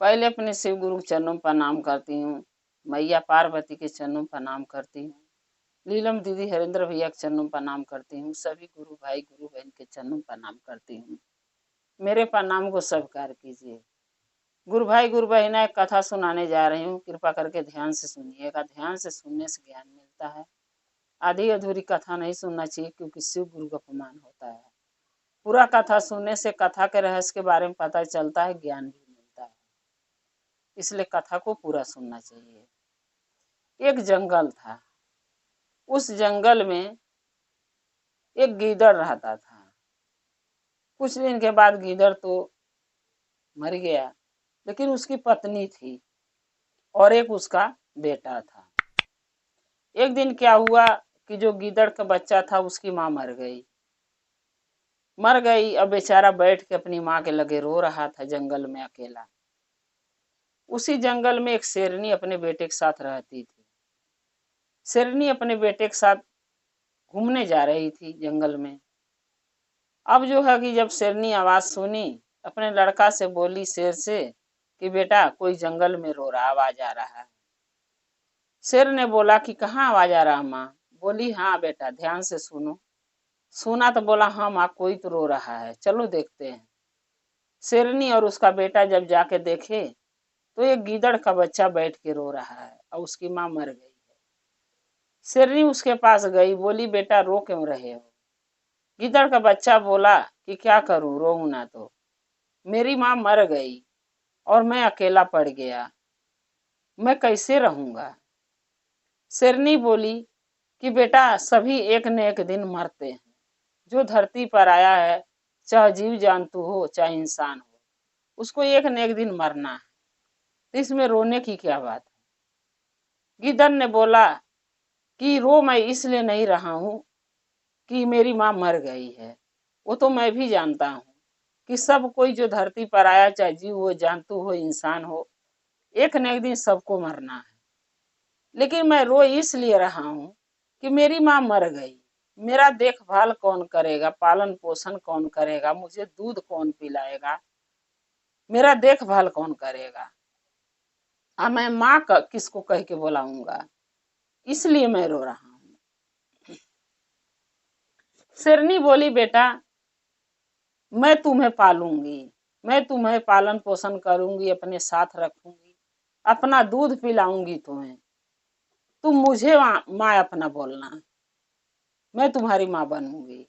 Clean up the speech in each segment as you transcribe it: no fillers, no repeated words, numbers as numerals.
पहले अपने शिव गुरु के चरणों में प्रणाम करती हूँ, मैया पार्वती के चरणों में प्रणाम करती हूँ, नीलम दीदी हरेंद्र भैया के चरणों में प्रणाम करती हूँ, सभी गुरु भाई गुरु बहन के चरणों में प्रणाम करती हूँ। मेरे प्रणाम को स्वीकार कीजिए। गुरु भाई गुरु बहन एक कथा सुनाने जा रही हूँ, कृपा करके ध्यान से सुनिएगा। ध्यान से सुनने से ज्ञान मिलता है। आधी अधूरी कथा नहीं सुनना चाहिए, क्योंकि शिव गुरु का अपमान होता है। पूरा कथा सुनने से कथा के रहस्य के बारे में पता चलता है, ज्ञान भी मिलता है। इसलिए कथा को पूरा सुनना चाहिए। एक जंगल था। उस जंगल में एक गीदड़ रहता था। कुछ दिन के बाद गीदड़ तो मर गया, लेकिन उसकी पत्नी थी और एक उसका बेटा था। एक दिन क्या हुआ कि जो गीदड़ का बच्चा था उसकी माँ मर गई। अब बेचारा बैठ के अपनी माँ के लगे रो रहा था, जंगल में अकेला। उसी जंगल में एक शेरनी अपने बेटे के साथ रहती थी। शेरनी अपने बेटे के साथ घूमने जा रही थी जंगल में। अब जो है कि जब शेरनी आवाज सुनी, अपने लड़का से बोली शेर से कि बेटा कोई जंगल में रो रहा, आवाज आ रहा है। शेर ने बोला कि कहाँ आवाज आ रहा माँ? बोली हाँ बेटा, ध्यान से सुनो। सुना तो बोला हाँ माँ, कोई तो रो रहा है, चलो देखते हैं। शेरनी और उसका बेटा जब जाके देखे तो एक गीदड़ का बच्चा बैठ के रो रहा है और उसकी माँ मर गई है। शेरनी उसके पास गई, बोली बेटा रो क्यों रहे हो? गीदड़ का बच्चा बोला कि क्या करूं, रोऊं ना तो मेरी माँ मर गई और मैं अकेला पड़ गया, मैं कैसे रहूंगा? शेरनी बोली कि बेटा सभी एक न एक दिन मरते हैं। जो धरती पर आया है, चाहे जीव जंतु हो चाहे इंसान हो, उसको एक न एक दिन मरना है। तो इसमें रोने की क्या बात है? गिदड़ ने बोला कि रो मैं इसलिए नहीं रहा हूं कि मेरी माँ मर गई है। वो तो मैं भी जानता हूँ कि सब कोई जो धरती पर आया, चाहे जीव हो जंतु हो इंसान हो, एक न एक दिन सबको मरना है। लेकिन मैं रो इसलिए रहा हूं कि मेरी माँ मर गई। मेरा देखभाल कौन करेगा, पालन पोषण कौन करेगा, मुझे दूध कौन पिलाएगा, मेरा देखभाल कौन करेगा? अब मैं माँ किसको कह के बुलाऊंगा? इसलिए मैं रो रहा हूँ। शेरनी बोली बेटा मैं तुम्हें पालूंगी, मैं तुम्हें पालन पोषण करूंगी, अपने साथ रखूंगी, अपना दूध पिलाऊंगी तुम्हें। तुम मुझे माँ अपना बोलना, मैं तुम्हारी माँ बनूंगी।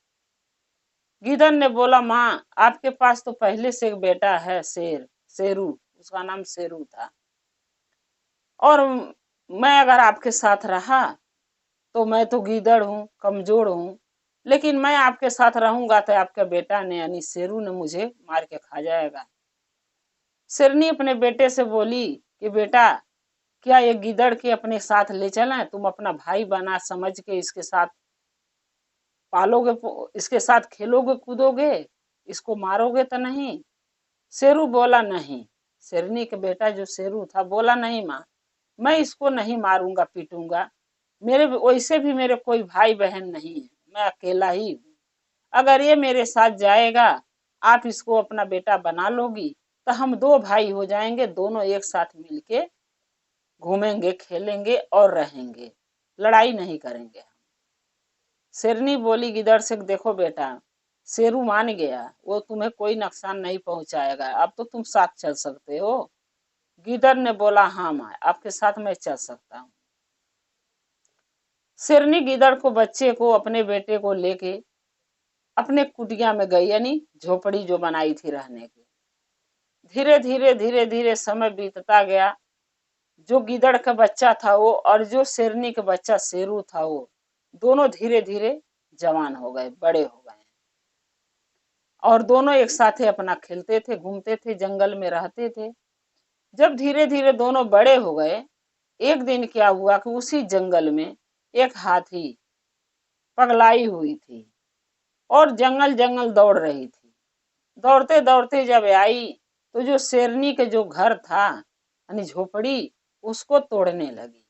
गिदड़ ने बोला माँ आपके पास तो पहले से एक बेटा है, शेरू, उसका नाम शेरू था, और मैं अगर आपके साथ रहा तो मैं तो गीदड़ हूँ, कमजोर हूँ, लेकिन मैं आपके साथ रहूंगा तो आपके बेटा ने यानी शेरू ने मुझे मार के खा जाएगा। शेरनी अपने बेटे से बोली कि बेटा क्या ये गीदड़ के अपने साथ ले चलें? तुम अपना भाई बना समझ के इसके साथ पालोगे, इसके साथ खेलोगे कूदोगे, इसको मारोगे तो नहीं? शेरू बोला नहीं। शेरनी के बेटा जो शेरू था बोला नहीं माँ, मैं इसको नहीं मारूंगा पीटूंगा, मेरे वैसे भी मेरे कोई भाई बहन नहीं है, मैं अकेला ही हूँ। अगर ये मेरे साथ जाएगा, आप इसको अपना बेटा बना लोगी तो हम दो भाई हो जाएंगे, दोनों एक साथ मिलके घूमेंगे खेलेंगे और रहेंगे, लड़ाई नहीं करेंगे हम। शेरनी बोली गिदड़ से देखो बेटा, शेरू मान गया, वो तुम्हें कोई नुकसान नहीं पहुंचाएगा, अब तो तुम साथ चल सकते हो। गिदड़ ने बोला हाँ माँ आपके साथ मैं चल सकता हूँ। शेरनी गिदड़ को बच्चे को अपने बेटे को लेके अपने कुटिया में गई, यानी झोपड़ी जो बनाई थी रहने की। धीरे धीरे धीरे धीरे समय बीतता गया। जो गिदड़ का बच्चा था वो और जो शेरनी का बच्चा शेरू था वो दोनों धीरे धीरे जवान हो गए, बड़े हो गए, और दोनों एक साथ अपना खेलते थे, घूमते थे, जंगल में रहते थे। जब धीरे धीरे दोनों बड़े हो गए, एक दिन क्या हुआ कि उसी जंगल में एक हाथी पगलाई हुई थी और जंगल जंगल दौड़ रही थी। दौड़ते दौड़ते जब आई तो जो शेरनी के जो घर था यानी झोपड़ी, उसको तोड़ने लगी।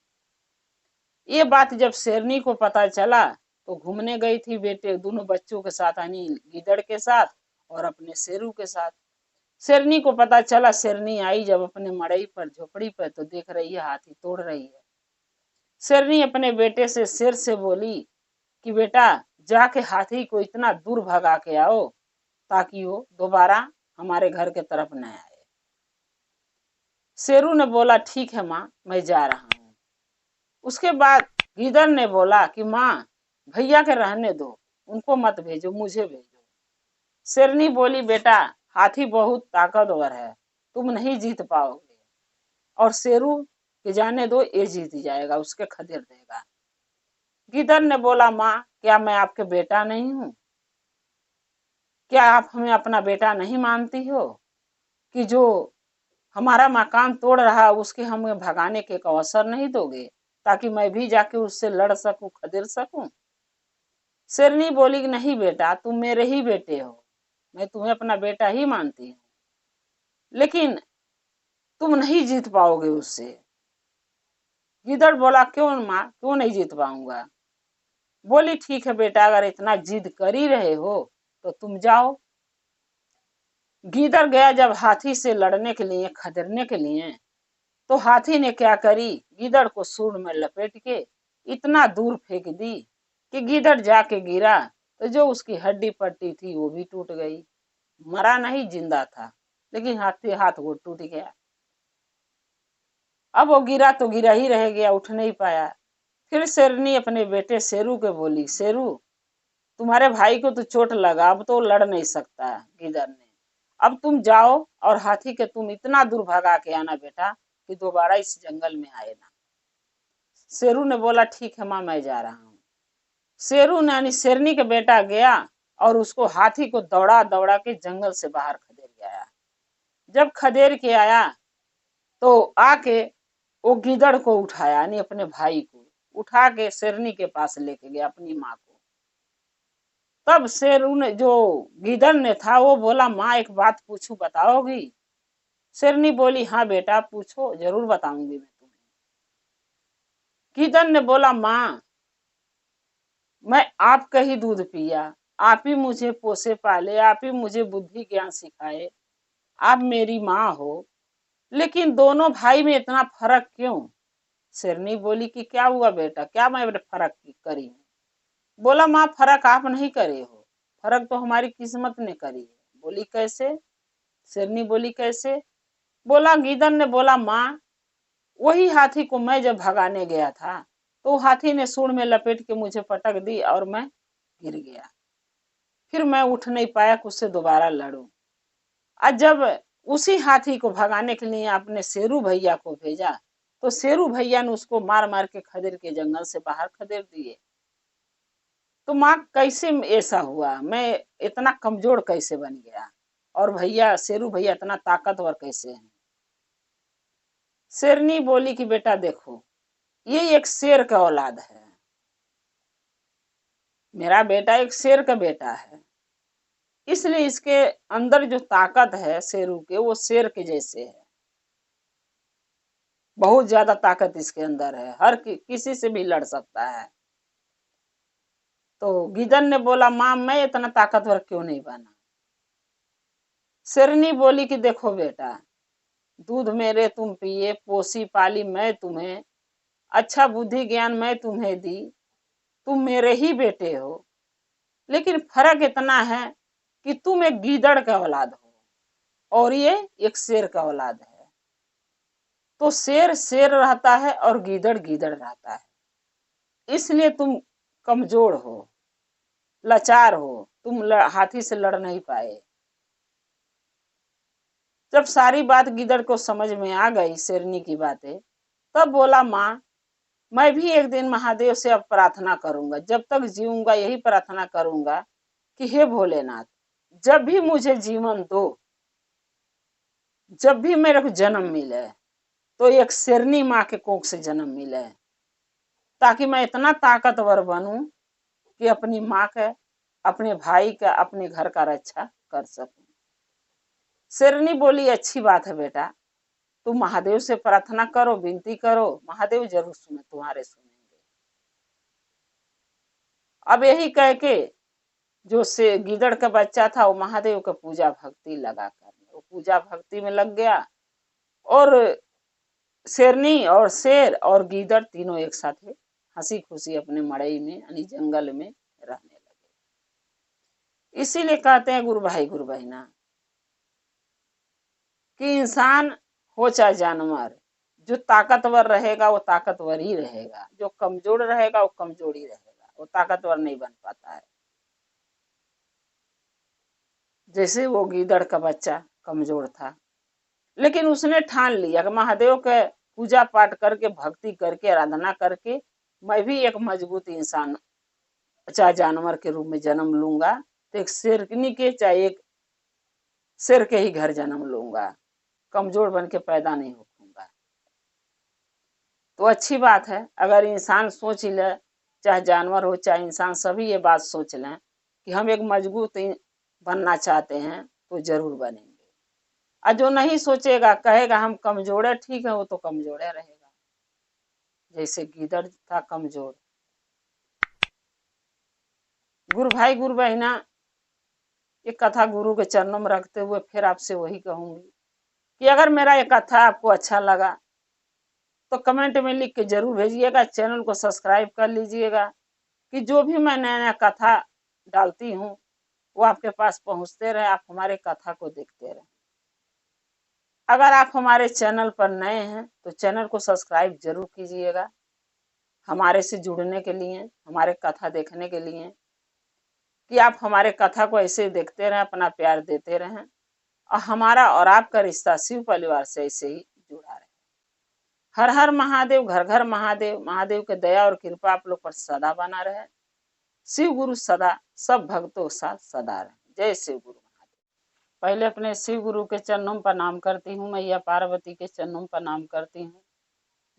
ये बात जब शेरनी को पता चला तो घूमने गई थी बेटे दोनों बच्चों के साथ, यानी गिदड़ के साथ और अपने शेरू के साथ। शेरनी को पता चला, शेरनी आई जब अपने मड़ई पर झोपड़ी पर तो देख रही है हाथी तोड़ रही है। शेरनी अपने बेटे से शेर से बोली कि बेटा जाके हाथी को इतना दूर भगा के आओ ताकि वो दोबारा हमारे घर के तरफ न आए। शेरू ने बोला ठीक है माँ, मैं जा रहा हूँ। उसके बाद गीदड़ ने बोला कि माँ भैया के रहने दो, उनको मत भेजो, मुझे भेजो। शेरनी बोली बेटा हाथी बहुत ताकतवर है, तुम नहीं जीत पाओगे, और शेरू के जाने दो, ये जीत जाएगा, उसके खदेड़ देगा। गीदड़ ने बोला माँ क्या मैं आपके बेटा नहीं हूँ? क्या आप हमें अपना बेटा नहीं मानती हो कि जो हमारा मकान तोड़ रहा उसके हमें भगाने के अवसर नहीं दोगे ताकि मैं भी जाके उससे लड़ सकूं, खदेड़ सकूं? शेरनी बोली कि नहीं बेटा, तुम मेरे ही बेटे हो, मैं तुम्हें अपना बेटा ही मानती हूँ, लेकिन तुम नहीं जीत पाओगे उससे। गिदड़ बोला क्यों माँ, क्यों नहीं जीत पाऊंगा? बोली ठीक है बेटा, अगर इतना जिद कर ही रहे हो तो तुम जाओ। गीदड़ गया जब हाथी से लड़ने के लिए, खदेड़ने के लिए, तो हाथी ने क्या करी, गीदड़ को सूंड में लपेट के इतना दूर फेंक दी कि गीदड़ जाके गिरा तो जो उसकी हड्डी पट्टी थी वो भी टूट गई। मरा नहीं, जिंदा था, लेकिन हाथी हाथ वो टूट गया। अब वो गिरा तो गिरा ही रह गया, उठ नहीं पाया। फिर शेरनी अपने बेटे शेरू के बोली शेरू तुम्हारे भाई को तो चोट लगा, अब तो लड़ नहीं सकता। गीदड़ ने अब तुम जाओ और हाथी के तुम इतना दूर भगा के आना बेटा कि दोबारा इस जंगल में आए ना। शेरू ने बोला ठीक है माँ, मैं जा रहा हूँ। शेरू ने यानी शेरनी का बेटा गया और उसको हाथी को दौड़ा दौड़ा के जंगल से बाहर खदेड़ के आया। जब खदेड़ के आया तो आके वो गीदड़ को उठाया, यानी अपने भाई को उठा के शेरनी के पास लेके गया, अपनी माँ को। तब शेरू ने जो गीदड़ ने था वो बोला माँ एक बात पूछूं, बताओगी? शेरनी बोली हाँ बेटा पूछो, जरूर बताऊंगी मैं तुम्हें। गीदड़ ने बोला माँ मैं आपका ही दूध पिया, आप ही मुझे पोसे पाले, आप ही मुझे बुद्धि ज्ञान सिखाए, आप मेरी माँ हो, लेकिन दोनों भाई में इतना फर्क क्यों? शेरनी बोली कि क्या हुआ बेटा, क्या मैं फर्क करी हूँ? बोला माँ फर्क आप नहीं करे हो, फर्क तो हमारी किस्मत ने करी है। बोली कैसे? शेरनी बोली कैसे? बोला गीदड़ ने बोला माँ वही हाथी को मैं जब भगाने गया था तो हाथी ने सूंड में लपेट के मुझे पटक दी और मैं गिर गया, फिर मैं उठ नहीं पाया कि उससे दोबारा लड़ूं। आज जब उसी हाथी को भगाने के लिए आपने शेरू भैया को भेजा तो शेरू भैया ने उसको मार मार के खदेड़ के जंगल से बाहर खदेड़ दिए। तो माँ कैसे ऐसा हुआ, मैं इतना कमजोर कैसे बन गया और भैया शेरू भैया इतना ताकतवर कैसे है? शेरनी बोली कि बेटा देखो ये एक शेर का औलाद है, मेरा बेटा एक शेर का बेटा है, इसलिए इसके अंदर जो ताकत है शेरू के वो शेर के जैसे है, बहुत ज्यादा ताकत इसके अंदर है, हर किसी से भी लड़ सकता है। तो गिदड़ ने बोला माँ मैं इतना ताकतवर क्यों नहीं बना? शेरनी बोली कि देखो बेटा दूध मेरे तुम पिए, पोसी पाली मैं तुम्हें, अच्छा बुद्धि ज्ञान मैं तुम्हें दी, तुम मेरे ही बेटे हो, लेकिन फर्क इतना है कि तुम एक गीदड़ का औलाद हो और ये एक शेर का औलाद है। तो शेर शेर रहता है और गीदड़ गीदड़ रहता है, इसलिए तुम कमजोर हो, लाचार हो, तुम हाथी से लड़ नहीं पाए। जब सारी बात गीदड़ को समझ में आ गई शेरनी की बातें, तब बोला माँ मैं भी एक दिन महादेव से अब प्रार्थना करूंगा, जब तक जीऊंगा यही प्रार्थना करूंगा कि हे भोलेनाथ जब भी मुझे जीवन दो, जब भी मेरे को जन्म मिले तो एक शेरनी माँ के कोख से जन्म मिले, ताकि मैं इतना ताकतवर बनूं कि अपनी माँ का, अपने भाई का, अपने घर का रक्षा कर सकूं। शेरनी बोली अच्छी बात है बेटा, तुम महादेव से प्रार्थना करो, विनती करो, महादेव जरूर सुने, तुम्हारे सुनेंगे। अब यही कह के जो से गिदड़ का बच्चा था वो महादेव का पूजा भक्ति लगा करने, वो पूजा भक्ति में लग गया। और शेरनी और शेर और गीदड़ तीनों एक साथ हंसी खुशी अपने मड़ई में यानी जंगल में रहने लगे। इसीलिए कहते हैं गुरु भाई गुरु बहना कि इंसान हो चाहे जानवर, जो ताकतवर रहेगा वो ताकतवर ही रहेगा, जो कमजोर रहेगा वो कमजोर ही रहेगा, वो ताकतवर नहीं बन पाता है। जैसे वो गीदड़ का बच्चा कमजोर था, लेकिन उसने ठान लिया कि महादेव के पूजा पाठ करके भक्ति करके आराधना करके मैं भी एक मजबूत इंसान चाहे जानवर के रूप में जन्म लूंगा, तो एक शेरनी के चाहे एक शेर के ही घर जन्म लूंगा, कमजोर बन के पैदा नहीं होऊंगा। तो अच्छी बात है अगर इंसान सोच ले, चाहे जानवर हो चाहे इंसान, सभी ये बात सोच लें कि हम एक मजबूत बनना चाहते हैं तो जरूर बनेंगे। और जो नहीं सोचेगा कहेगा हम कमजोर है, ठीक है वो तो कमजोर रहेगा। जैसे गीदड़ था कमजोर। गुरु भाई गुरु बहना, ये कथा गुरु के चरणों में रखते हुए फिर आपसे वही कहूंगी कि अगर मेरा ये कथा आपको अच्छा लगा तो कमेंट में लिख के जरूर भेजिएगा। चैनल को सब्सक्राइब कर लीजिएगा कि जो भी मैं नया नया कथा डालती हूँ वो आपके पास पहुंचते रहे, आप हमारे कथा को देखते रहे। अगर आप हमारे चैनल पर नए हैं तो चैनल को सब्सक्राइब जरूर कीजिएगा, हमारे से जुड़ने के लिए, हमारे कथा देखने के लिए, कि आप हमारे कथा को ऐसे देखते रहें, अपना प्यार देते रहें और हमारा और आपका रिश्ता शिव परिवार से ऐसे ही जुड़ा रहे। हर हर महादेव, घर घर महादेव। महादेव के दया और कृपा आप लोग पर सदा बना रहे। शिव गुरु सदा सब भक्तों के साथ सदा रहे। जय शिव गुरु महादेव। पहले अपने शिव गुरु के चरणों पर प्रणाम करती हूँ, मैया पार्वती के चरणों पर प्रणाम करती हूँ,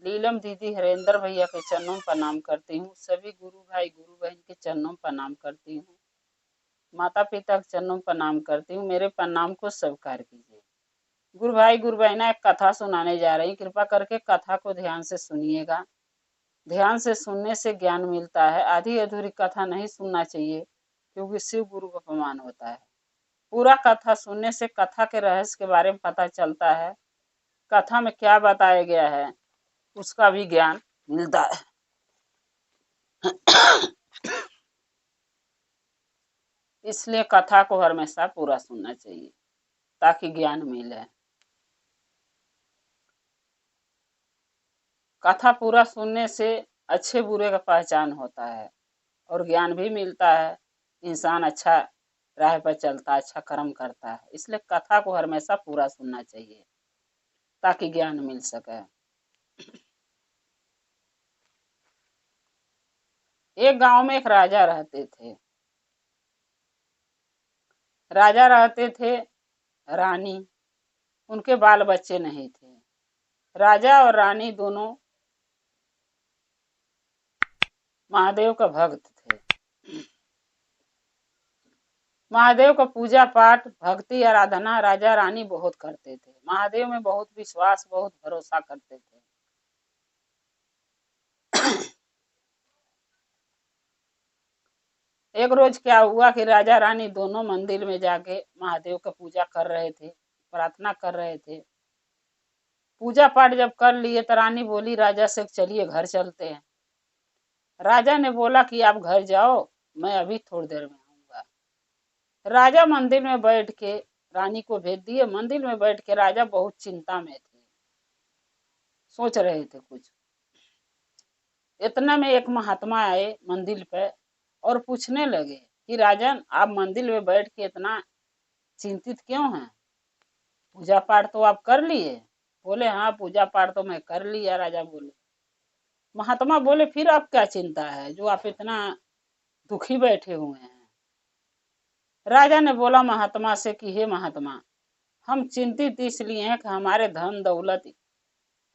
नीलम दीदी हरेंद्र भैया के चरणों पर प्रणाम करती हूँ, सभी गुरु भाई गुरु बहन के चरणों पर प्रणाम करती हूँ, माता पिता के चरणों पर प्रणाम करती हूँ। मेरे प्रणाम को स्वीकार कीजिए। गुरु भाई गुरु बहना, एक कथा सुनाने जा रही, कृपा करके कथा को ध्यान से सुनिएगा। ध्यान से सुनने से ज्ञान मिलता है। आधी अधूरी कथा नहीं सुनना चाहिए क्योंकि शिव गुरु का अपमान होता है। पूरा कथा सुनने से कथा के रहस्य के बारे में पता चलता है, कथा में क्या बताया गया है उसका भी ज्ञान मिलता है। इसलिए कथा को हमेशा पूरा सुनना चाहिए ताकि ज्ञान मिले। कथा पूरा सुनने से अच्छे बुरे का पहचान होता है और ज्ञान भी मिलता है। इंसान अच्छा राह पर चलता है, अच्छा कर्म करता है। इसलिए कथा को हमेशा पूरा सुनना चाहिए ताकि ज्ञान मिल सके। एक गांव में एक राजा रहते थे। राजा रहते थे, रानी, उनके बाल बच्चे नहीं थे। राजा और रानी दोनों महादेव का भक्त थे। महादेव का पूजा पाठ भक्ति आराधना राजा रानी बहुत करते थे। महादेव में बहुत विश्वास, बहुत भरोसा करते थे। एक रोज क्या हुआ कि राजा रानी दोनों मंदिर में जाके महादेव का पूजा कर रहे थे, प्रार्थना कर रहे थे। पूजा पाठ जब कर लिए तो रानी बोली राजा से चलिए घर चलते हैं। राजा ने बोला कि आप घर जाओ, मैं अभी थोड़ी देर में आऊंगा। राजा मंदिर में बैठ के रानी को भेज दिए। मंदिर में बैठ के राजा बहुत चिंता में थे, सोच रहे थे कुछ। इतना में एक महात्मा आए मंदिर पे और पूछने लगे कि राजन, आप मंदिर में बैठ के इतना चिंतित क्यों हैं? पूजा पाठ तो आप कर लिए? बोले हाँ, पूजा पाठ तो मैं कर लिया। राजा बोले। महात्मा बोले फिर आप क्या चिंता है जो आप इतना दुखी बैठे हुए हैं? राजा ने बोला महात्मा से कि हे महात्मा, हम चिंतित इसलिए हैं कि हमारे धन दौलत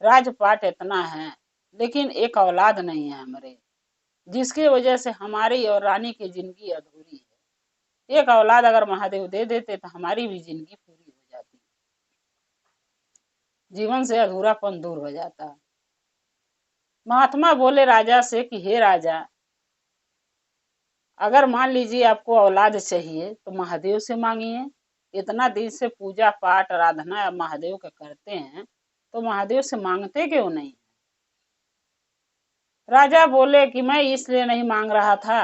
राजपाट इतना है लेकिन एक औलाद नहीं है हमारे, जिसकी वजह से हमारी और रानी की जिंदगी अधूरी है। एक औलाद अगर महादेव दे देते तो हमारी भी जिंदगी पूरी हो जाती, जीवन से अधूरापन दूर हो जाता। महात्मा बोले राजा से कि हे राजा, अगर मान लीजिए आपको औलाद चाहिए तो महादेव से मांगिए, इतना दिन से पूजा पाठ आराधना महादेव का करते हैं, तो महादेव से मांगते क्यों नहीं? राजा बोले कि मैं इसलिए नहीं मांग रहा था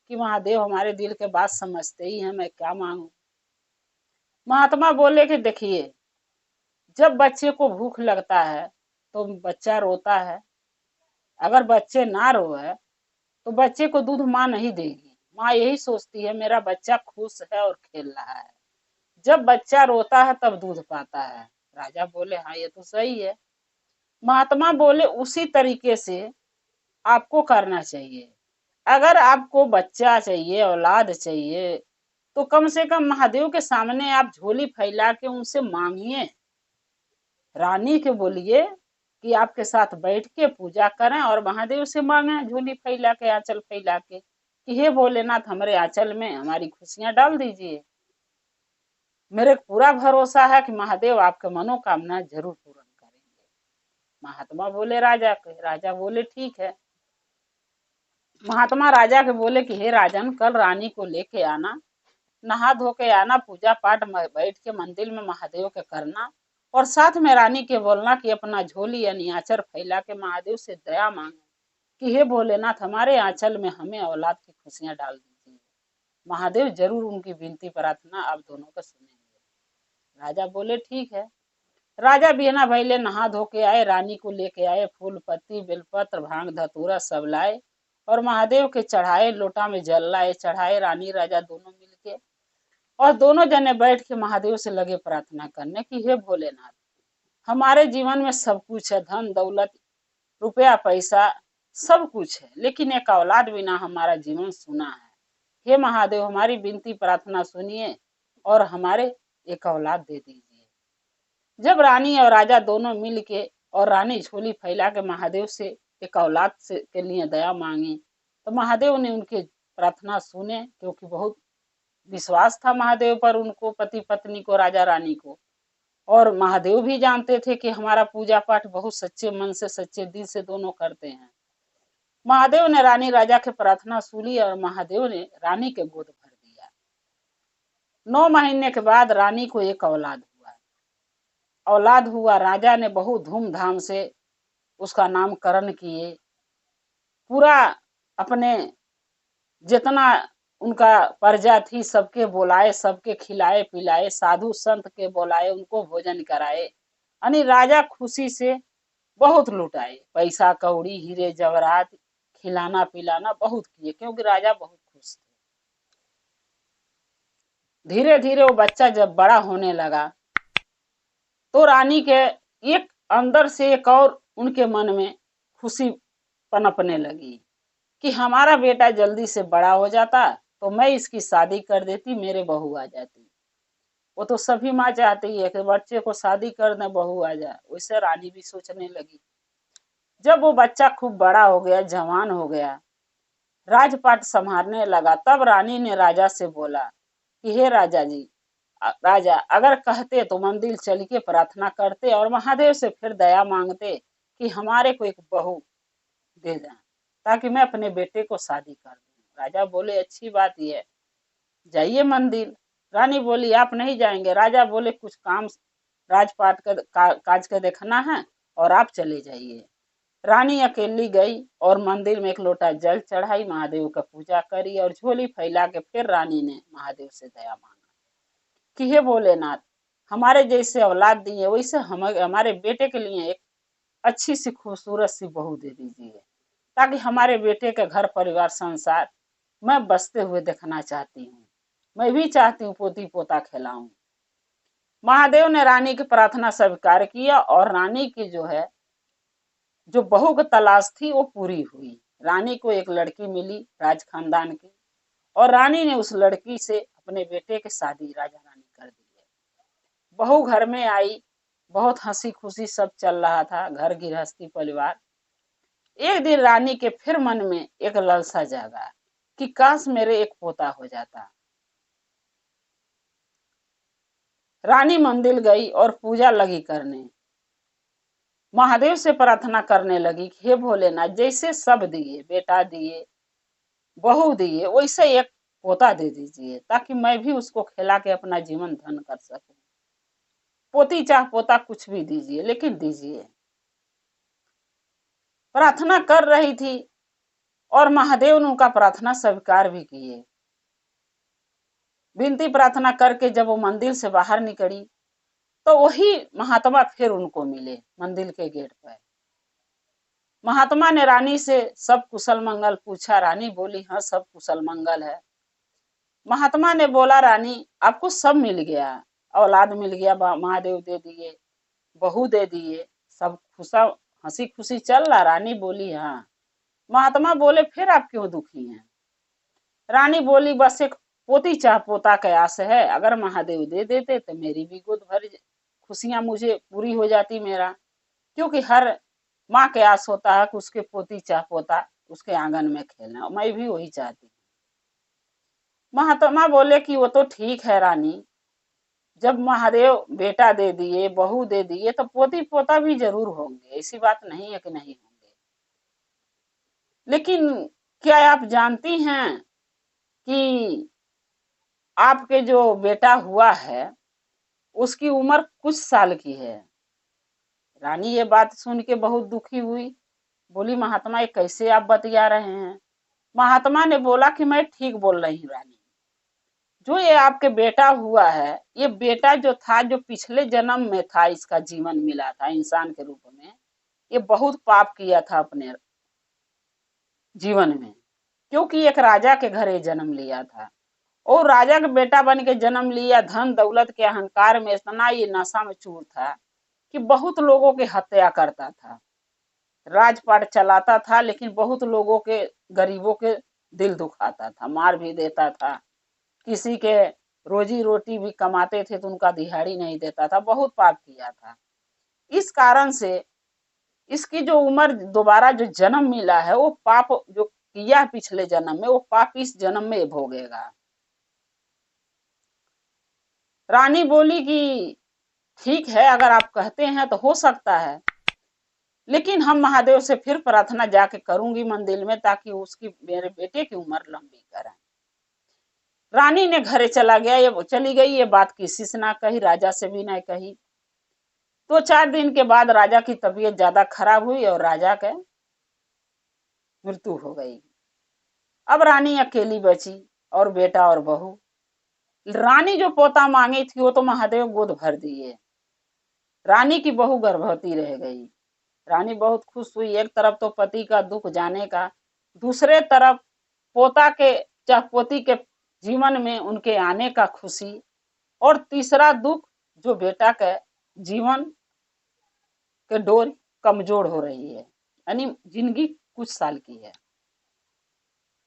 कि महादेव हमारे दिल के बात समझते ही हैं, मैं क्या मांगू। महात्मा बोले कि देखिए, जब बच्चे को भूख लगता है तो बच्चा रोता है। अगर बच्चे ना रोए तो बच्चे को दूध माँ नहीं देगी। माँ यही सोचती है मेरा बच्चा खुश है और खेल रहा है। जब बच्चा रोता है तब दूध पाता है। राजा बोले हाँ, ये तो सही है। महात्मा बोले उसी तरीके से आपको करना चाहिए। अगर आपको बच्चा चाहिए, औलाद चाहिए, तो कम से कम महादेव के सामने आप झोली फैला के उनसे मांगिए। रानी के बोलिए कि आपके साथ बैठ के पूजा करें और महादेव से मांगे झोली फैला के, आंचल फैला के, कि हे भोलेनाथ, हमारे आंचल में हमारी खुशियां डाल दीजिए। मेरे पूरा भरोसा है कि महादेव आपके मनोकामना जरूर पूर्ण करेंगे। महात्मा बोले राजा के। राजा बोले ठीक है। महात्मा राजा के बोले कि हे राजन, कल रानी को लेके आना, नहा धो के आना, पूजा पाठ बैठ के मंदिर में महादेव के करना, और साथ में रानी के बोलना कि अपना झोली यानी आंचल फैला के महादेव से दया मांगे कि हे भोलेनाथ, हमारे आंचल में हमें औलाद की खुशियां डाल दीजिए। महादेव जरूर उनकी विनती प्रार्थना आप दोनों का सुनेंगे। राजा बोले ठीक है। राजा बिना भैले नहा धो के आए, रानी को लेके आए, फूल पत्ती बेलपत्र भांग धतूरा सब लाए और महादेव के चढ़ाए, लोटा में जल लाए, चढ़ाए। रानी राजा दोनों मिलके और दोनों जने बैठ के महादेव से लगे प्रार्थना करने की हे भोलेनाथ, हमारे जीवन में सब कुछ है, धन दौलत रुपया पैसा सब कुछ है, लेकिन एक औलाद बिना हमारा जीवन सूना है। हे महादेव, हमारी विनती प्रार्थना सुनिए और हमारे एक औलाद दे दीजिए। जब रानी और राजा दोनों मिल के और रानी झोली फैला के महादेव से एक औलाद से के लिए दया मांगी, तो महादेव ने उनके प्रार्थना सुने, क्योंकि बहुत विश्वास था महादेव पर, उनको पति पत्नी को, राजा रानी को। और महादेव भी जानते थे कि हमारा पूजा पाठ बहुत सच्चे मन से सच्चे दिल से दोनों करते हैं। महादेव ने रानी राजा की प्रार्थना सुनी और महादेव ने रानी के गोद भर दिया। 9 महीने के बाद रानी को एक औलाद हुआ। राजा ने बहुत धूमधाम से उसका नामकरण किए। पूरा अपने जितना उनका प्रजा थी सबके बुलाए, सबके खिलाए पिलाए, साधु संत के बुलाए, उनको भोजन कराए। यानी राजा खुशी से बहुत लुटाए, पैसा कौड़ी हीरे जवाहरात खिलाना पिलाना बहुत किए, क्योंकि राजा बहुत खुश थे। धीरे धीरे वो बच्चा जब बड़ा होने लगा तो रानी के एक अंदर से एक और उनके मन में खुशी पनपने लगी कि हमारा बेटा जल्दी से बड़ा हो जाता तो मैं इसकी शादी कर देती, मेरे बहू आ जाती। वो तो सभी माँ चाहती है कि बच्चे को शादी कर दे, बहू आ जाए। वैसे रानी भी सोचने लगी। जब वो बच्चा खूब बड़ा हो गया, जवान हो गया, राजपाट संभालने लगा, तब रानी ने राजा से बोला कि हे राजा जी, राजा अगर कहते तो मंदिर चल के प्रार्थना करते और महादेव से फिर दया मांगते कि हमारे को एक बहू दे जाए, ताकि मैं अपने बेटे को शादी कर दूं। राजा बोले अच्छी बात है, जाइए मंदिर। रानी बोली आप नहीं जाएंगे। राजा बोले कुछ काम राजपाट का काज का देखना है और आप चले जाइए। रानी अकेली गई और मंदिर में एक लोटा जल चढ़ाई, महादेव का पूजा करी और झोली फैला के फिर रानी ने महादेव से दया मांगा कि हे भोलेनाथ, हमारे जैसे औलाद दिए वैसे हमारे बेटे के लिए एक अच्छी सी खूबसूरत सी बहू दे दीजिए, ताकि हमारे बेटे का घर परिवार संसार मैं बसते हुए देखना चाहती हूँ। मैं भी चाहती हूँ पोती पोता खिलाऊं। महादेव ने रानी की प्रार्थना स्वीकार किया और रानी की जो बहू की तलाश थी वो पूरी हुई। रानी को एक लड़की मिली राज खानदान की, और रानी ने उस लड़की से अपने बेटे की शादी राजा रानी कर दी। बहू घर में आई, बहुत हंसी खुशी सब चल रहा था, घर गृहस्थी परिवार। एक दिन रानी के फिर मन में एक लालसा जागा कि काश मेरे एक पोता हो जाता। रानी मंदिर गई और पूजा लगी करने, महादेव से प्रार्थना करने लगी हे भोलेनाथ, जैसे सब दिए, बेटा दिए, बहू दिए, वैसे एक पोता दे दीजिए ताकि मैं भी उसको खिला के अपना जीवन धन कर सकूं। पोती चाहे पोता कुछ भी दीजिए, लेकिन दीजिए। प्रार्थना कर रही थी और महादेव ने उनका प्रार्थना स्वीकार भी किए। विनती प्रार्थना करके जब वो मंदिर से बाहर निकली तो वही महात्मा फिर उनको मिले मंदिर के गेट पर। महात्मा ने रानी से सब कुशल मंगल पूछा। रानी बोली, हाँ सब कुशल मंगल है। महात्मा ने बोला, रानी आपको सब मिल गया, औलाद मिल गया, महादेव दे दिए, बहू दे दिए, सब खुशा हंसी खुशी चल रहा। रानी बोली, हाँ। महात्मा बोले, फिर आप क्यों दुखी हैं? रानी बोली, बस एक पोती चाह पोता के आस है, अगर महादेव दे देते तो मेरी भी गोद भर खुशियां मुझे पूरी हो जाती मेरा, क्योंकि हर माँ के आस होता है कि उसके पोती चाह पोता उसके आंगन में खेलना, मैं भी वही चाहती। महात्मा बोले कि वो तो ठीक है रानी, जब महादेव बेटा दे दिए, बहू दे दिए, तो पोती पोता भी जरूर होंगे, ऐसी बात नहीं है कि नहीं होंगे। लेकिन क्या आप जानती हैं कि आपके जो बेटा हुआ है उसकी उम्र कुछ साल की है? रानी ये बात सुन के बहुत दुखी हुई। बोली, महात्मा ये कैसे आप बतिया रहे हैं? महात्मा ने बोला कि मैं ठीक बोल रही हूँ रानी, जो ये आपके बेटा हुआ है, ये बेटा जो था, जो पिछले जन्म में था, इसका जीवन मिला था इंसान के रूप में, ये बहुत पाप किया था अपने जीवन में, क्योंकि एक राजा के घरे जन्म लिया था और राजा का बेटा बन के जन्म लिया। धन दौलत के अहंकार में इतना ये नशा में चूर था कि बहुत लोगों की हत्या करता था, राजपाट चलाता था, लेकिन बहुत लोगों के, गरीबों के दिल दुखाता था, मार भी देता था। किसी के रोजी रोटी भी कमाते थे तो उनका दिहाड़ी नहीं देता था, बहुत पाप किया था। इस कारण से इसकी जो उम्र दोबारा जो जन्म मिला है, वो पाप जो किया पिछले जन्म में, वो पाप इस जन्म में भोगेगा। रानी बोली कि ठीक है, अगर आप कहते हैं तो हो सकता है, लेकिन हम महादेव से फिर प्रार्थना जाके करूंगी मंदिर में, ताकि उसकी, मेरे बेटे की उम्र लंबी करें। रानी ने घरे चला गया, ये चली गई, ये बात किसी से ना कही, राजा से भी ना कही। तो 4 दिन के बाद राजा की तबीयत ज्यादा खराब हुई और राजा के मृत्यु हो गई। अब रानी अकेली बची और बेटा और बहू। रानी जो पोता मांगी थी वो तो महादेव गोद भर दिए, रानी की बहू गर्भवती रह गई। रानी बहुत खुश हुई, एक तरफ तो पति का दुख जाने का, दूसरे तरफ पोता के चाहे पोती के जीवन में उनके आने का खुशी, और तीसरा दुख जो बेटा के जीवन के डोर कमजोर हो रही है, यानी जिंदगी कुछ साल की है।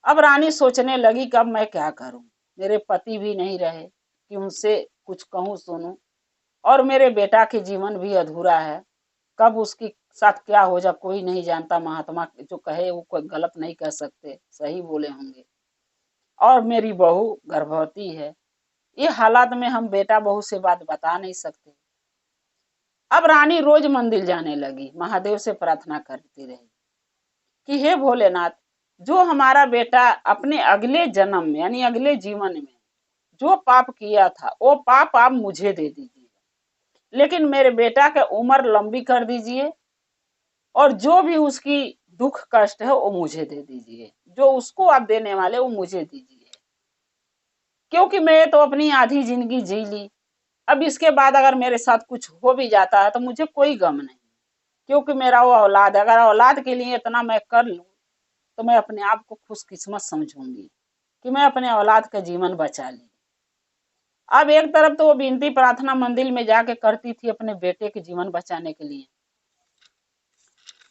अब रानी सोचने लगी कि अब मैं क्या करूं, मेरे पति भी नहीं रहे कि उनसे कुछ कहूं सुनूं, और मेरे बेटा के जीवन भी अधूरा है, कब उसके साथ क्या हो जा कोई नहीं जानता। महात्मा जो कहे वो कोई गलत नहीं कह सकते, सही बोले होंगे। और मेरी बहू गर्भवती है, ये हालात में हम बेटा बहू से बात बता नहीं सकते। अब रानी रोज मंदिर जाने लगी, महादेव से प्रार्थना करती रही कि हे भोलेनाथ, जो हमारा बेटा अपने अगले जन्म में, यानी अगले जीवन में जो पाप किया था, वो पाप आप मुझे दे दीजिए, लेकिन मेरे बेटा के उम्र लंबी कर दीजिए, और जो भी उसकी दुख कष्ट है वो मुझे दे दीजिए, जो उसको आप देने वाले वो मुझे दीजिए, क्योंकि मैं तो अपनी आधी जिंदगी जी ली। अब इसके बाद अगर मेरे साथ कुछ हो भी जाता है तो मुझे कोई गम नहीं, क्योंकि मेरा वो औलाद है। अगर औलाद के लिए इतना मैं कर लूं तो मैं अपने आप को खुशकिस्मत समझूंगी कि मैं अपने औलाद का जीवन बचा ली। अब एक तरफ तो वो विनती प्रार्थना मंदिर में जाके करती थी अपने बेटे के जीवन बचाने के लिए,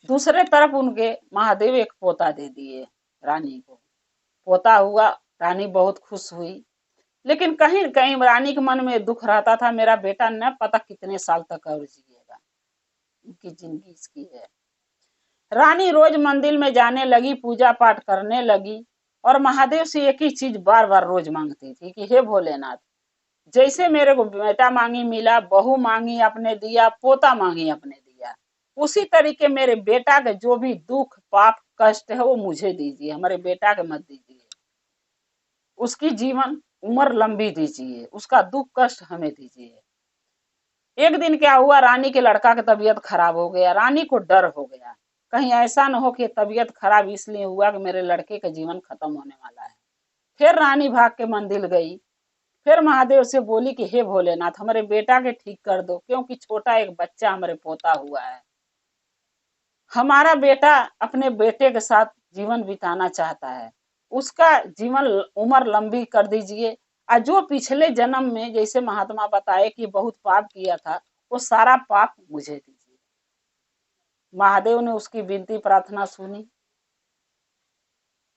दूसरे तरफ उनके महादेव एक पोता दे दिए रानी को। पोता हुआ, रानी बहुत खुश हुई, लेकिन कहीं कहीं रानी के मन में दुख रहता था, मेरा बेटा न पता कितने साल तक और जिएगा, उनकी जिंदगी इसकी है। रानी रोज मंदिर में जाने लगी, पूजा पाठ करने लगी, और महादेव से एक ही चीज बार बार रोज मांगती थी कि हे भोलेनाथ, जैसे मेरे को बेटा मांगी मिला, बहू मांगी आपने दिया, पोता मांगी आपने दिया, उसी तरीके मेरे बेटा के जो भी दुख पाप कष्ट है वो मुझे दीजिए, हमारे बेटा के मत दीजिए। उसकी जीवन उम्र लंबी दीजिए, उसका दुख कष्ट हमें दीजिए। एक दिन क्या हुआ, रानी के लड़का की तबीयत खराब हो गया। रानी को डर हो गया, कहीं ऐसा न हो कि तबीयत खराब इसलिए हुआ कि मेरे लड़के का जीवन खत्म होने वाला है। फिर रानी भाग के मंदिर गई, फिर महादेव से बोली कि हे भोलेनाथ, हमारे बेटा के ठीक कर दो, क्योंकि छोटा एक बच्चा हमारे पोता हुआ है। हमारा बेटा अपने बेटे के साथ जीवन बिताना चाहता है, उसका जीवन उम्र लंबी कर दीजिए। और जो पिछले जन्म में जैसे महात्मा बताए कि बहुत पाप किया था, वो सारा पाप मुझे दीजिए। महादेव ने उसकी विनती प्रार्थना सुनी,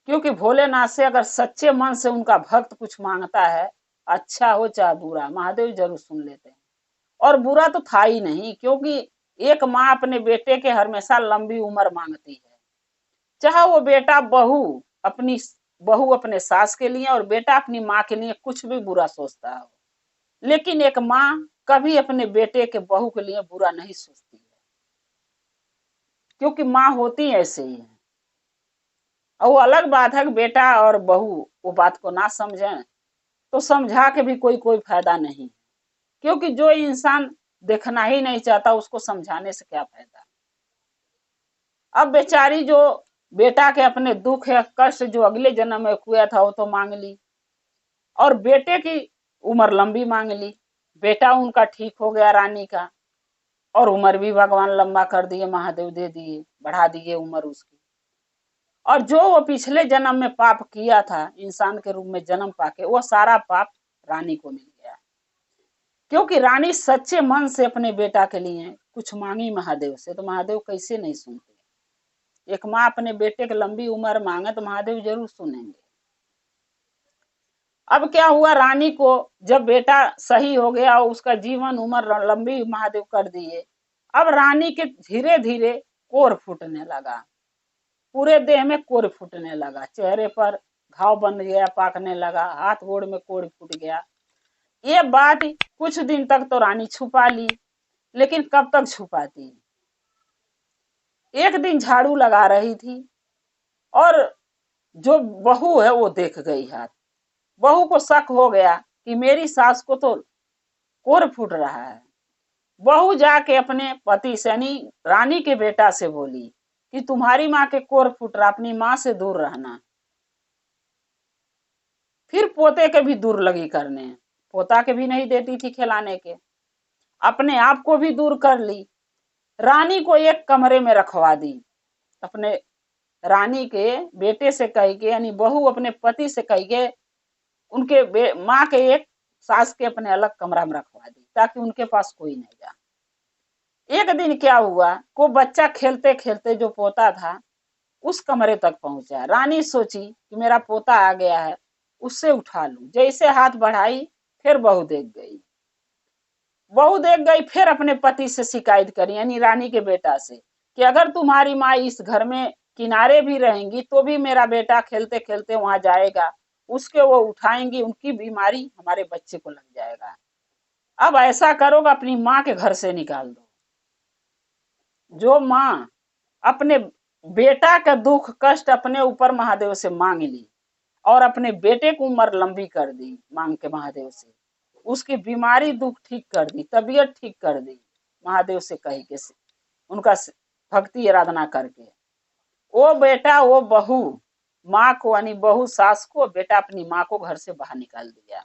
क्योंकि भोलेनाथ से अगर सच्चे मन से उनका भक्त कुछ मांगता है, अच्छा हो चाहे बुरा, महादेव जरूर सुन लेते हैं। और बुरा तो था ही नहीं, क्योंकि एक माँ अपने बेटे के हमेशा लंबी उम्र मांगती है। चाहे वो बेटा बहू अपने सास के लिए और बेटा अपनी माँ के लिए कुछ भी बुरा सोचता हो, लेकिन एक माँ कभी अपने बेटे के बहू के लिए बुरा नहीं सोचती है, क्योंकि माँ होती ऐसे ही है। और वो अलग बात है कि बेटा और बहू वो बात को ना समझें, तो समझा के भी कोई फायदा नहीं, क्योंकि जो इंसान देखना ही नहीं चाहता उसको समझाने से क्या फायदा। अब बेचारी जो बेटा के अपने दुख या कष्ट जो अगले जन्म में हुआ था वो तो मांग ली, और बेटे की उम्र लंबी मांग ली। बेटा उनका ठीक हो गया रानी का, और उम्र भी भगवान लंबा कर दिए, महादेव दे दिए, बढ़ा दिए उम्र उसकी। और जो वो पिछले जन्म में पाप किया था इंसान के रूप में जन्म पाके, वो सारा पाप रानी को मिल गया, क्योंकि रानी सच्चे मन से अपने बेटा के लिए कुछ मांगी महादेव से, तो महादेव कैसे नहीं सुनते। एक माँ अपने बेटे की लंबी उम्र मांगे तो महादेव जरूर सुनेंगे। अब क्या हुआ, रानी को जब बेटा सही हो गया और उसका जीवन उम्र लंबी महादेव कर दिए, अब रानी के धीरे धीरे कोर फूटने लगा, पूरे देह में कोर फूटने लगा, चेहरे पर घाव बन गया, पाकने लगा, हाथ गोड़ में कोर फूट गया। ये बात कुछ दिन तक तो रानी छुपा ली, लेकिन कब तक छुपाती। एक दिन झाड़ू लगा रही थी और जो बहू है वो देख गई हाथ। बहू को शक हो गया कि मेरी सास को तो कोर फूट रहा है। बहू जाके अपने पति से यानी रानी के बेटा से बोली कि तुम्हारी माँ के कोर फूट रहा, अपनी माँ से दूर रहना। फिर पोते के भी दूर लगी करने, पोता के भी नहीं देती थी खिलाने के, अपने आप को भी दूर कर ली। रानी को एक कमरे में रखवा दी, अपने रानी के बेटे से कह के, यानी बहू अपने पति से कह के उनके माँ के एक सास के अपने अलग कमरा में रखवा दी, ताकि उनके पास कोई नहीं जा। एक दिन क्या हुआ, को बच्चा खेलते खेलते जो पोता था उस कमरे तक पहुंचा। रानी सोची कि मेरा पोता आ गया है, उससे उठा लूं। जैसे हाथ बढ़ाई, फिर बहू देख गई। बहू देख गई, फिर अपने पति से शिकायत करी, यानी रानी के बेटा से, कि अगर तुम्हारी माँ इस घर में किनारे भी रहेंगी तो भी मेरा बेटा खेलते खेलते वहां जाएगा, उसके वो उठाएंगी, उनकी बीमारी हमारे बच्चे को लग जाएगा। अब ऐसा करोगे, अपनी माँ के घर से निकाल दो। जो माँ अपने बेटा का दुख कष्ट अपने ऊपर महादेव से मांग ली और अपने बेटे की उम्र लंबी कर दी मांग के महादेव से, उसकी बीमारी दुख ठीक कर दी, तबीयत ठीक कर दी महादेव से कह के, उनका भक्ति आराधना करके, वो बेटा वो बहू माँ को यानी बहू सास को, बेटा अपनी माँ को घर से बाहर निकाल दिया,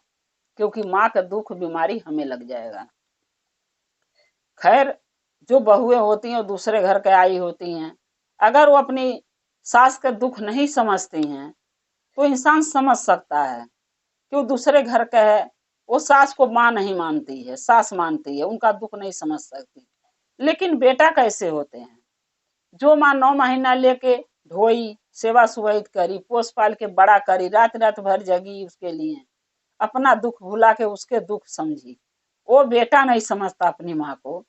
क्योंकि माँ का दुख बीमारी हमें लग जाएगा। खैर, जो बहुएं होती हैं वो दूसरे घर के आई होती हैं, अगर वो अपनी सास का दुख नहीं समझती हैं तो इंसान समझ सकता है कि वो दूसरे घर का है, वो सास को माँ नहीं मानती है, सास मानती है, उनका दुख नहीं समझ सकती। लेकिन बेटा कैसे होते हैं, जो माँ 9 महीना लेके ढोई, सेवा सुवित करी, पोस पाल के बड़ा करी, रात रात भर जगी उसके लिए, अपना दुख भुला के उसके दुख समझी, वो बेटा नहीं समझता अपनी माँ को,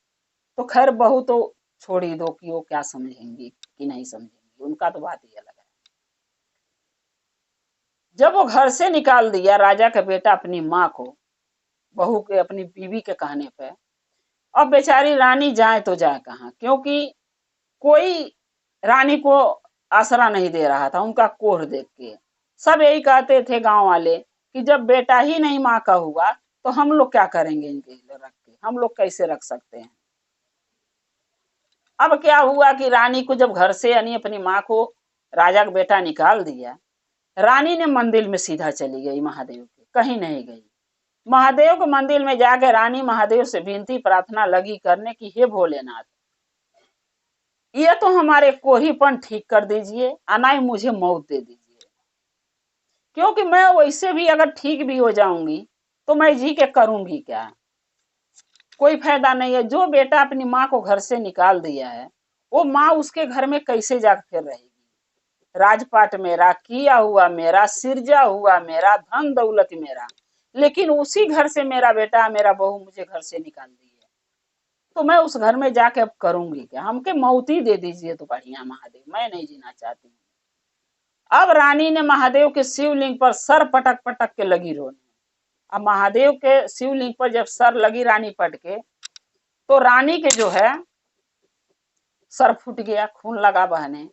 तो खैर बहू तो छोड़ ही दो कि वो क्या समझेंगी कि नहीं समझेंगी, उनका तो बात ही अलग है। जब वो घर से निकाल दिया राजा का बेटा अपनी माँ को, बहू के अपनी बीवी के कहने पे, अब बेचारी रानी जाए तो जाए कहाँ, क्योंकि कोई रानी को आसरा नहीं दे रहा था। उनका कोढ़ देख के सब यही कहते थे गांव वाले कि जब बेटा ही नहीं माँ का हुआ तो हम लोग क्या करेंगे इनके रख के, हम लोग कैसे रख सकते हैं। अब क्या हुआ कि रानी को जब घर से यानी अपनी माँ को राजा का बेटा निकाल दिया, रानी ने मंदिर में सीधा चली गई महादेव के, कहीं नहीं गई। महादेव के मंदिर में जाकर रानी महादेव से विनती प्रार्थना लगी करने की, हे भोलेनाथ, ये तो हमारे कोढ़ीपन ठीक कर दीजिए, अनाई मुझे मौत दे दीजिए, क्योंकि मैं वैसे भी अगर ठीक भी हो जाऊंगी तो मैं जी के करूंगी क्या, कोई फायदा नहीं है। जो बेटा अपनी माँ को घर से निकाल दिया है वो माँ उसके घर में कैसे जाकर फिर रहेगी। राजपाट मेरा, किया हुआ मेरा, सिरजा हुआ मेरा, धन दौलत मेरा, लेकिन उसी घर से मेरा बेटा मेरा बहू मुझे घर से निकाल दी है, तो मैं उस घर में जाके अब करूंगी क्या, हमके मौत ही दे दीजिए तो बढ़िया महादेव, मैं नहीं जीना चाहती हूँ। अब रानी ने महादेव के शिवलिंग पर सर पटक पटक के लगी रोने। अब महादेव के शिवलिंग पर जब सर लगी रानी पट के, तो रानी के जो है सर फूट गया, खून लगा बहने।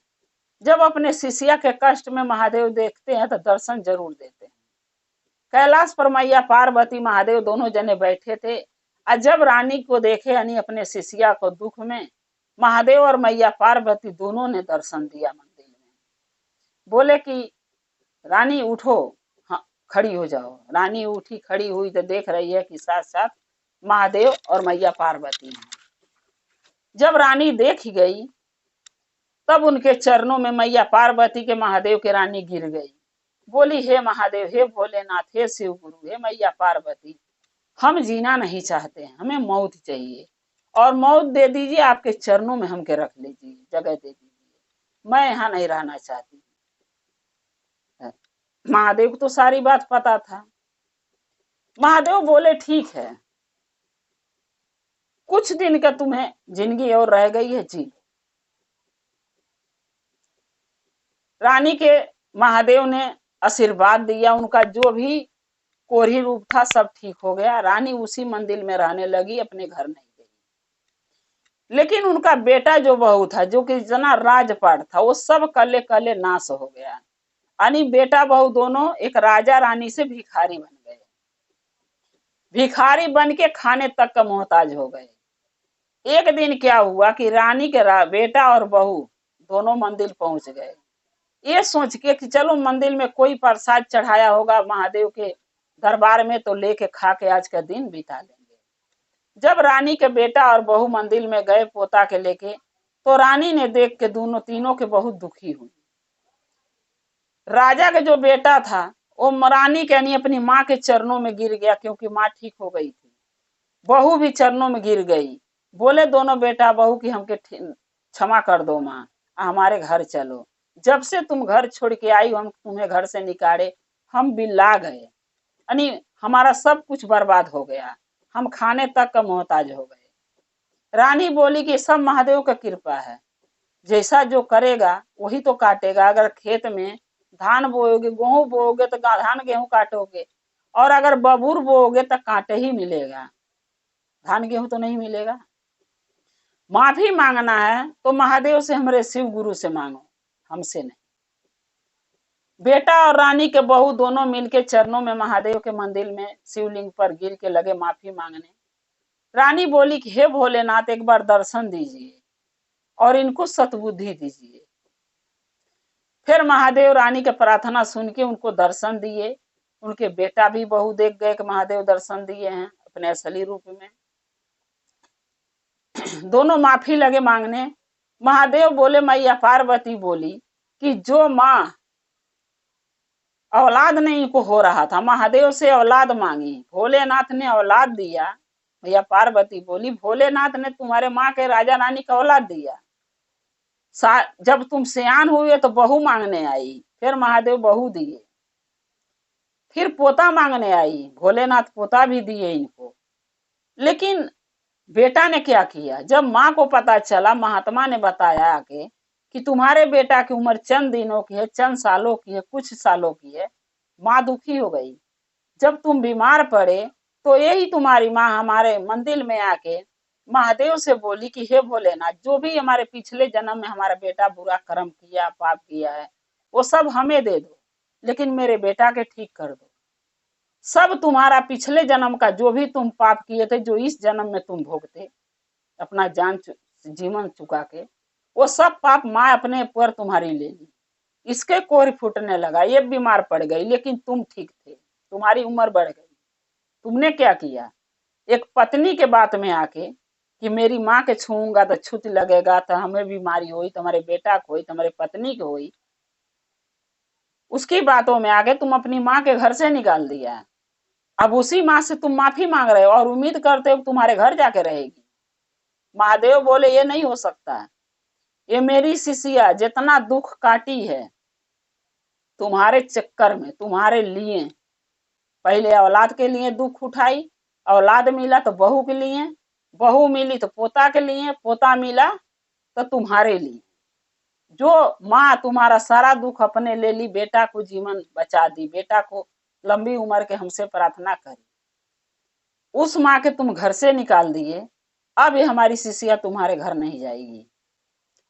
जब अपने शिष्या के कष्ट में महादेव देखते हैं तो दर्शन जरूर देते हैं। कैलाश पर मैया पार्वती महादेव दोनों जने बैठे थे, और जब रानी को देखे यानी अपने शिष्या को दुख में, महादेव और मैया पार्वती दोनों ने दर्शन दिया मंदिर में। बोले कि रानी उठो, हाँ खड़ी हो जाओ। रानी उठी, खड़ी हुई तो देख रही है कि साथ साथ महादेव और मैया पार्वती हैं। जब रानी देख गई तब उनके चरणों में मैया पार्वती के महादेव के रानी गिर गई, बोली हे महादेव, हे भोलेनाथ, हे शिव गुरु, हे मैया पार्वती, हम जीना नहीं चाहते हैं, हमें मौत चाहिए, और मौत दे दीजिए, आपके चरणों में हमके रख लीजिए, जगह दे दीजिए, मैं यहाँ नहीं रहना चाहती। महादेव को तो सारी बात पता था। महादेव बोले ठीक है, कुछ दिन का तुम्हें जिंदगी और रह गई है, जी। रानी के महादेव ने आशीर्वाद दिया, उनका जो भी कोढ़ी रूप था सब ठीक हो गया। रानी उसी मंदिर में रहने लगी, अपने घर नहीं गई। लेकिन उनका बेटा जो बहू था, जो कि इतना राजपाट था, वो सब कले कले नाश हो गया। यानी बेटा बहू दोनों एक राजा रानी से भिखारी बन गए, भिखारी बन के खाने तक का मोहताज हो गए। एक दिन क्या हुआ कि रानी के बेटा और बहू दोनों मंदिर पहुंच गए, ये सोच के कि चलो मंदिर में कोई प्रसाद चढ़ाया होगा महादेव के दरबार में, तो लेके खा के आज का दिन बिता लेंगे। जब रानी के बेटा और बहू मंदिर में गए पोता के लेके, तो रानी ने देख के दोनों तीनों के बहुत दुखी हुई। राजा का जो बेटा था वो रानी के यानी अपनी माँ के चरणों में गिर गया, क्योंकि माँ ठीक हो गई थी। बहू भी चरणों में गिर गई, बोले दोनों बेटा बहू की हमके क्षमा कर दो माँ, हमारे घर चलो, जब से तुम घर छोड़ के आई हम तुम्हें घर से निकाले, हम बिल्ला गए, यानी हमारा सब कुछ बर्बाद हो गया, हम खाने तक का मोहताज हो गए। रानी बोली कि सब महादेव का कृपा है, जैसा जो करेगा वही तो काटेगा। अगर खेत में धान बोओगे, गेहूं बोओगे तो धान गेहूं काटोगे, और अगर बबूर बोओगे तो कांटे ही मिलेगा, धान गेहूं तो नहीं मिलेगा। माफी मांगना है तो महादेव से, हमारे शिव गुरु से मांगो, हमसे नहीं। बेटा और रानी के बहू दोनों मिलके चरणों में महादेव के मंदिर में शिवलिंग पर गिर के लगे माफी मांगने। रानी बोली कि हे भोलेनाथ, एक बार दर्शन दीजिए और इनको सतबुद्धि दीजिए। फिर महादेव रानी के प्रार्थना सुन के उनको दर्शन दिए। उनके बेटा भी बहू देख गए कि महादेव दर्शन दिए हैं अपने असली रूप में। दोनों माफी लगे मांगने। महादेव बोले, मैया पार्वती बोली कि जो माँ औलाद नहीं को हो रहा था, महादेव से औलाद मांगी, भोलेनाथ ने औलाद दिया। भैया पार्वती बोली, भोलेनाथ ने तुम्हारे माँ के राजा रानी का औलाद दिया। जब तुम सियान हुए तो बहू मांगने आई, फिर महादेव बहू दिए। फिर पोता मांगने आई, भोलेनाथ पोता भी दिए इनको। लेकिन बेटा ने क्या किया, जब माँ को पता चला, महात्मा ने बताया आके कि तुम्हारे बेटा की उम्र चंद दिनों की है, चंद सालों की है, कुछ सालों की है, माँ दुखी हो गई। जब तुम बीमार पड़े तो यही तुम्हारी माँ हमारे मंदिर में आके महादेव से बोली कि हे भोलेनाथ, जो भी हमारे पिछले जन्म में हमारा बेटा बुरा कर्म किया, पाप किया है, वो सब हमें दे दो, लेकिन मेरे बेटा के ठीक कर दो। सब तुम्हारा पिछले जन्म का जो भी तुम पाप किए थे, जो इस जन्म में तुम भोगते अपना जीवन चुका के, वो सब पाप माँ अपने पर तुम्हारी ले ली। इसके कोर फूटने लगा, ये बीमार पड़ गई, लेकिन तुम ठीक थे, तुम्हारी उम्र बढ़ गई। तुमने क्या किया? एक पत्नी के बात में आके कि मेरी माँ के छूऊंगा तो छूत लगेगा, तो हमें बीमारी हुई, तुम्हारे बेटा को हुई, तुम्हारे पत्नी को हुई, उसकी बातों में आके तुम अपनी माँ के घर से निकाल दिया। अब उसी माँ से तुम माफी मांग रहे हो और उम्मीद करते हो तुम्हारे घर जाके रहेगी। महादेव बोले ये नहीं हो सकता। ये मेरी शिष्या जितना दुख काटी है तुम्हारे चक्कर में, तुम्हारे लिए, पहले औलाद के लिए दुख उठाई, औलाद मिला तो बहू के लिए, बहू मिली तो पोता के लिए, पोता मिला तो तुम्हारे लिए। जो माँ तुम्हारा सारा दुख अपने ले ली, बेटा को जीवन बचा दी, बेटा को लंबी उम्र के हमसे प्रार्थना करी, उस माँ के तुम घर से निकाल दिए। अब ये हमारी शिष्या तुम्हारे घर नहीं जाएगी,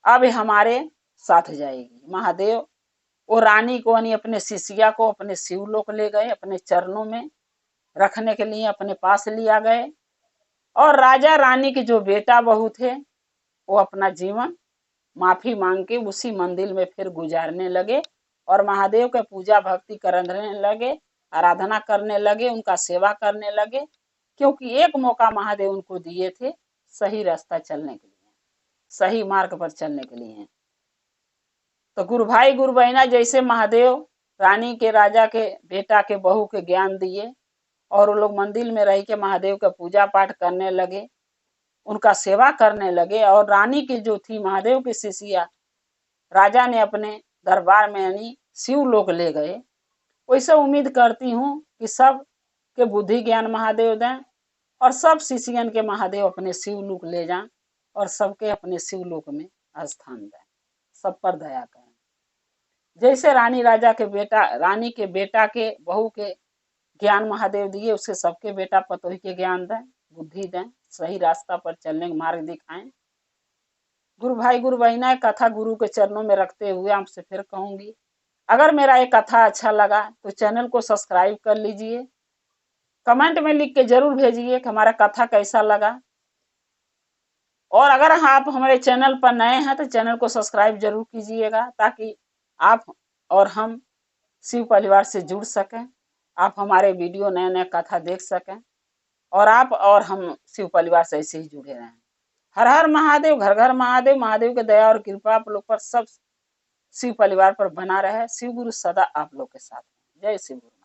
अब ये हमारे साथ जाएगी। महादेव वो रानी को यानी अपने शिष्या को अपने शिवलोक ले गए, अपने चरणों में रखने के लिए अपने पास लिया गए। और राजा रानी के जो बेटा बहू थे वो अपना जीवन माफी मांग के उसी मंदिर में फिर गुजारने लगे और महादेव के पूजा भक्ति करने लगे, आराधना करने लगे, उनका सेवा करने लगे, क्योंकि एक मौका महादेव उनको दिए थे सही रास्ता चलने के लिए, सही मार्ग पर चलने के लिए। तो गुरु भाई गुरु बहना जैसे महादेव रानी के राजा के बेटा के बहू के ज्ञान दिए और वो लोग मंदिर में रह के महादेव का पूजा पाठ करने लगे, उनका सेवा करने लगे। और रानी की जो थी महादेव की शिष्या, राजा ने अपने दरबार में यानी शिवलोक ले गए। वैसे उम्मीद करती हूँ कि सब के बुद्धि ज्ञान महादेव दें और सब शिष्यन के महादेव अपने शिवलोक ले जाएं और सबके अपने शिवलोक में स्थान दें, सब पर दया करें। जैसे रानी राजा के बेटा, रानी के बेटा के बहू के ज्ञान महादेव दिए, उसके सबके बेटा पतोही के ज्ञान दें, बुद्धि दें, सही रास्ता पर चलने का मार्ग दिखाएं। गुरु भाई गुरु बहना कथा गुरु के चरणों में रखते हुए आपसे फिर कहूंगी, अगर मेरा ये कथा अच्छा लगा तो चैनल को सब्सक्राइब कर लीजिए, कमेंट में लिख के जरूर भेजिए कि हमारा कथा कैसा लगा। और अगर आप हमारे चैनल पर नए हैं तो चैनल को सब्सक्राइब जरूर कीजिएगा, ताकि आप और हम शिव परिवार से जुड़ सकें, आप हमारे वीडियो नए नए कथा देख सकें और आप और हम शिव परिवार से ऐसे ही जुड़े रहें। हर हर महादेव, घर घर महादेव। महादेव की दया और कृपा आप लोग पर, सब शिव परिवार पर बना रहे। शिव गुरु सदा आप लोग के साथ। जय शिव गुरु।